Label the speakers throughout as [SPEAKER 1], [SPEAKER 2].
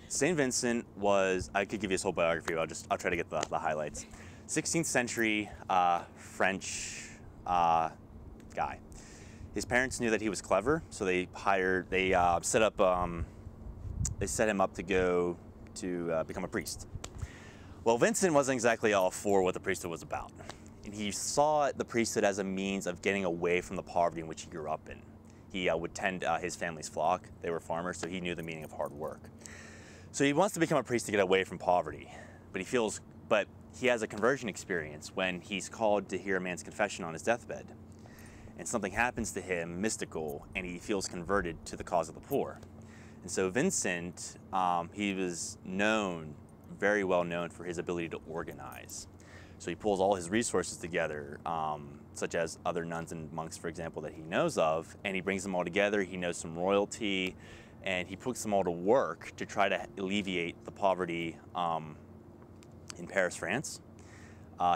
[SPEAKER 1] St. Vincent was, I could give you his whole biography, but I'll try to get the highlights. 16th century French guy. His parents knew that he was clever, so they set him up to go to become a priest. Well, Vincent wasn't exactly all for what the priesthood was about. And he saw the priesthood as a means of getting away from the poverty in which he grew up in. He would tend his family's flock. They were farmers, so he knew the meaning of hard work. So he wants to become a priest to get away from poverty, but he has a conversion experience when he's called to hear a man's confession on his deathbed. And something happens to him, mystical, and he feels converted to the cause of the poor. And so Vincent, he was very well known for his ability to organize. So he pulls all his resources together, such as other nuns and monks, for example, that he knows of, and he brings them all together. He knows some royalty, and he puts them all to work to try to alleviate the poverty in Paris, France.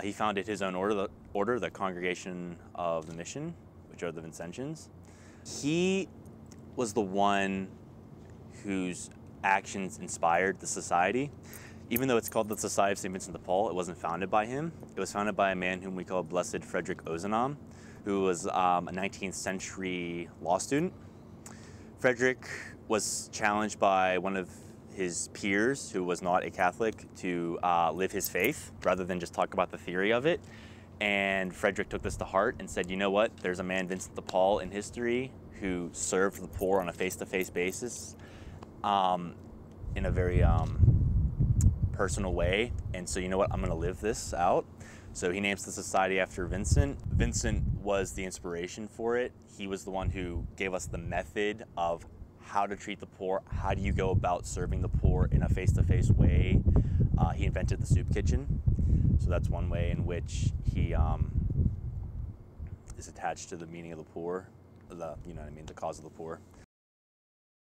[SPEAKER 1] He founded his own order, the Congregation of the Mission, which are the Vincentians. He was the one whose actions inspired the society. Even though it's called the Society of St. Vincent de Paul, it wasn't founded by him. It was founded by a man whom we call Blessed Frederick Ozanam, who was a 19th century law student. Frederick was challenged by one of his peers, who was not a Catholic, to live his faith rather than just talk about the theory of it. And Frederick took this to heart and said, you know what, there's a man, Vincent de Paul, in history who served the poor on a face-to-face basis in a very personal way. And so, you know what, I'm going to live this out. So he names the society after Vincent. Vincent was the inspiration for it. He was the one who gave us the method of how to treat the poor. How do you go about serving the poor in a face-to-face way? He invented the soup kitchen. So that's one way in which he is attached to the meaning of the poor, the cause of the poor.